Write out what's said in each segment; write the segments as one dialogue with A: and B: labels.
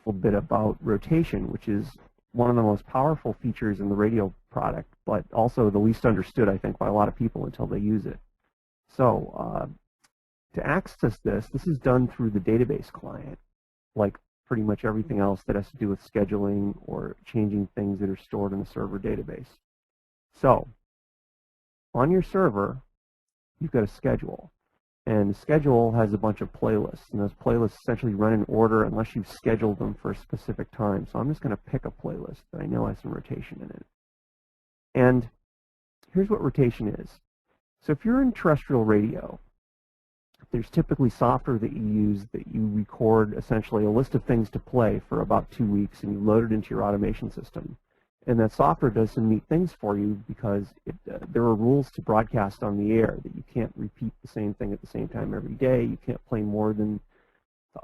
A: little bit about rotation, which is one of the most powerful features in the radio product, but also the least understood, I think, by a lot of people until they use it. So to access this is done through the database client, like pretty much everything else that has to do with scheduling or changing things that are stored in the server database. So on your server, you've got a schedule. And the schedule has a bunch of playlists, and those playlists essentially run in order unless you've scheduled them for a specific time. So I'm just going to pick a playlist that I know has some rotation in it. And here's what rotation is. So if you're in terrestrial radio, there's typically software that you use that you record essentially a list of things to play for about 2 weeks, and you load it into your automation system. And that software does some neat things for you because there are rules to broadcast on the air that you can't repeat the same thing at the same time every day. You can't play more than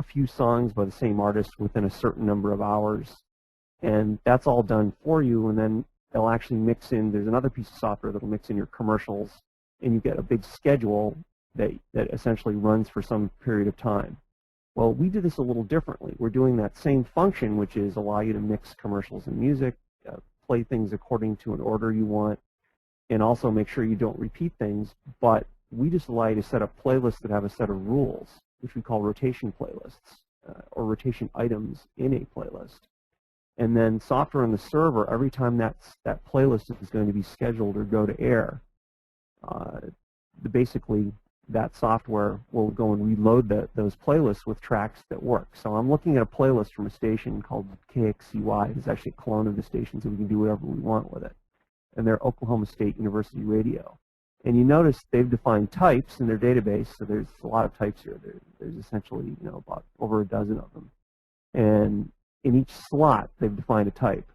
A: a few songs by the same artist within a certain number of hours. And that's all done for you, and then they'll actually mix in, there's another piece of software that'll mix in your commercials, and you get a big schedule that essentially runs for some period of time. Well, we do this a little differently. We're doing that same function, which is allow you to mix commercials and music, play things according to an order you want, and also make sure you don't repeat things, but we just allow you to set up playlists that have a set of rules, which we call rotation playlists, or rotation items in a playlist. And then software on the server, every time that playlist is going to be scheduled or go to air, basically that software will go and reload those playlists with tracks that work. So I'm looking at a playlist from a station called KXCY. It's actually a clone of the station, so we can do whatever we want with it. And they're Oklahoma State University Radio. And you notice they've defined types in their database, so there's a lot of types here. There's essentially, about over a dozen of them. And in each slot, they've defined a type.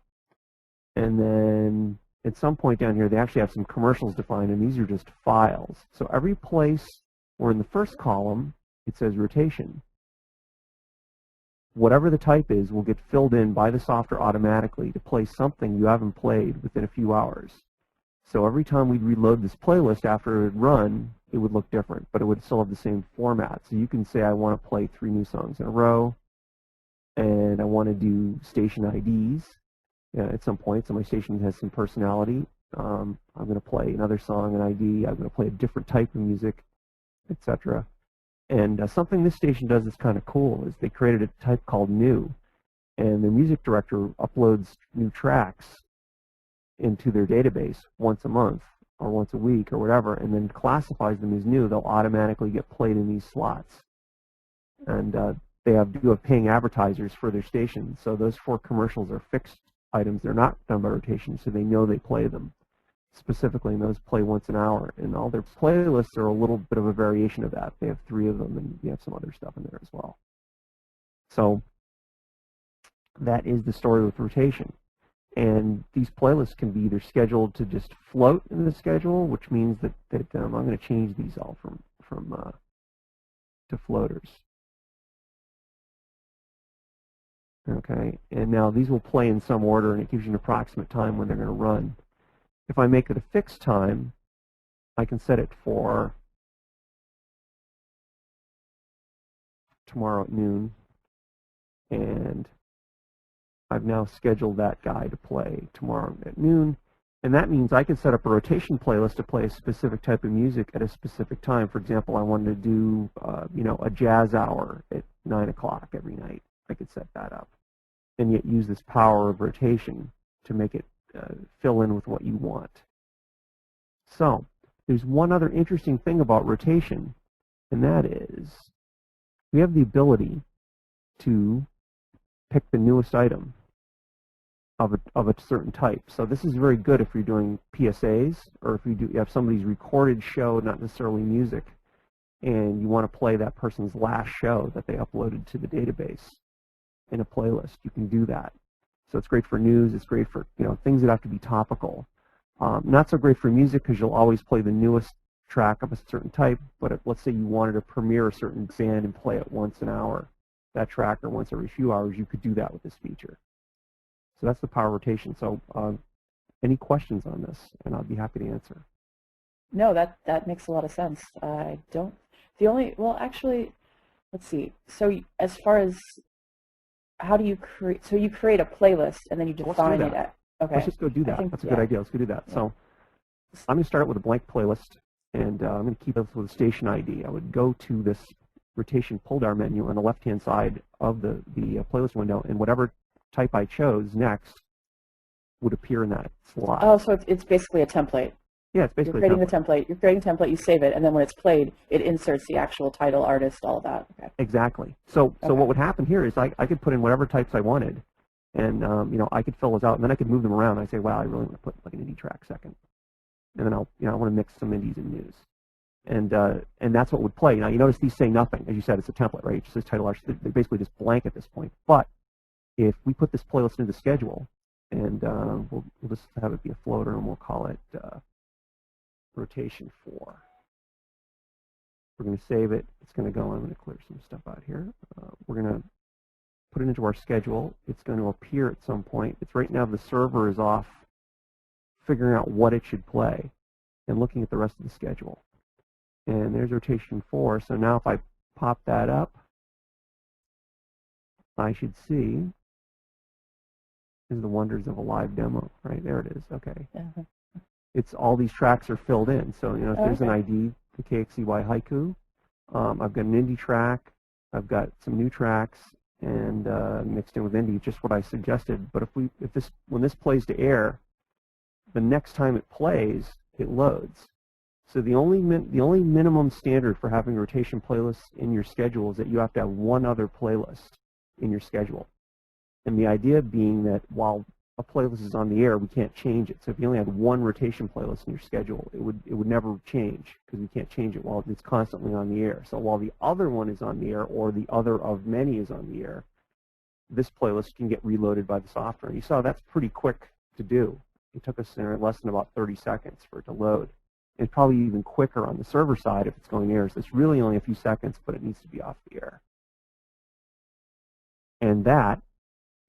A: And then at some point down here, they actually have some commercials defined, and these are just files. So every place where in the first column it says rotation, whatever the type is will get filled in by the software automatically to play something you haven't played within a few hours. So every time we'd reload this playlist after it would run, it would look different, but it would still have the same format. So you can say, I want to play 3 new songs in a row, and I want to do station IDs. At some point, so my station has some personality. I'm going to play another song, an ID. I'm going to play a different type of music, etc. And something this station does that's kind of cool is they created a type called new, and the music director uploads new tracks into their database once a month or once a week or whatever, and then classifies them as new. They'll automatically get played in these slots. And they do have paying advertisers for their station, so those 4 commercials are fixed items. They're not done by rotation, so they know they play them specifically, and those play once an hour. And all their playlists are a little bit of a variation of that. They have 3 of them, and you have some other stuff in there as well. So that is the story with rotation. And these playlists can be either scheduled to just float in the schedule, which means that I'm going to change these all to floaters. Okay, and now these will play in some order, and it gives you an approximate time when they're going to run. If I make it a fixed time, I can set it for tomorrow at noon, and I've now scheduled that guy to play tomorrow at noon, and that means I can set up a rotation playlist to play a specific type of music at a specific time. For example, I wanted to do a jazz hour at 9 o'clock every night. I could set that up, and yet use this power of rotation to make it fill in with what you want. So there's one other interesting thing about rotation, and that is we have the ability to pick the newest item of a certain type. So this is very good if you're doing PSAs, or if you have somebody's recorded show, not necessarily music, and you want to play that person's last show that they uploaded to the database in a playlist. You can do that. So it's great for news. It's great for things that have to be topical. Not so great for music because you'll always play the newest track of a certain type. But let's say you wanted to premiere a certain band and play it once an hour, that track, or once every few hours, you could do that with this feature. So that's the power rotation. So any questions on this? And I'll be happy to answer.
B: No, that makes a lot of sense. I don't. Well, actually, let's see. So as far as how do you create? So you create a playlist and then you
A: Let's do
B: define it.
A: that.
B: Okay.
A: Let's just go do
B: I
A: that.
B: think,
A: That's a
B: yeah.
A: good idea. Let's go do that.
B: Yeah.
A: So I'm going to start out with a blank playlist, and I'm going to keep it with a station ID. I would go to this rotation pull-down menu on the left-hand side of the playlist window, and whatever type I chose next would appear in that slot.
B: Oh, so it's basically a template.
A: Yeah, it's basically
B: You're creating the template. You're creating a template. You save it, and then when it's played, it inserts the actual title, artist, all of that. Okay.
A: Exactly. So what would happen here is I could put in whatever types I wanted, and I could fill those out, and then I could move them around. I say, wow, I really want to put like an indie track second, and then I want to mix some indies and news, and that's what would play. Now you notice these say nothing, as you said, it's a template, right? It just says title, artist. They're basically just blank at this point. But if we put this playlist into schedule, and we'll just have it be a floater, and we'll call it Rotation 4. We're going to save it. It's going to go. I'm going to clear some stuff out here. We're going to put it into our schedule. It's going to appear at some point. It's right now the server is off figuring out what it should play and looking at the rest of the schedule. And there's Rotation 4. So now if I pop that up, I should see is the wonders of a live demo. Right, there it is. Okay.
B: Uh-huh.
A: It's all these tracks are filled in. So, if there's an ID, the KXCY Haiku, I've got an indie track, I've got some new tracks, and mixed in with indie, just what I suggested. But when this plays to air, the next time it plays, it loads. So the only minimum standard for having rotation playlists in your schedule is that you have to have one other playlist in your schedule. And the idea being that while a playlist is on the air, we can't change it. So if you only had one rotation playlist in your schedule, it would never change because we can't change it while it's constantly on the air. So while the other one is on the air or the other of many is on the air, this playlist can get reloaded by the software. You saw that's pretty quick to do. It took us less than about 30 seconds for it to load. It's probably even quicker on the server side if it's going air. So it's really only a few seconds, but it needs to be off the air. And that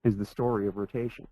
A: is the story of rotation.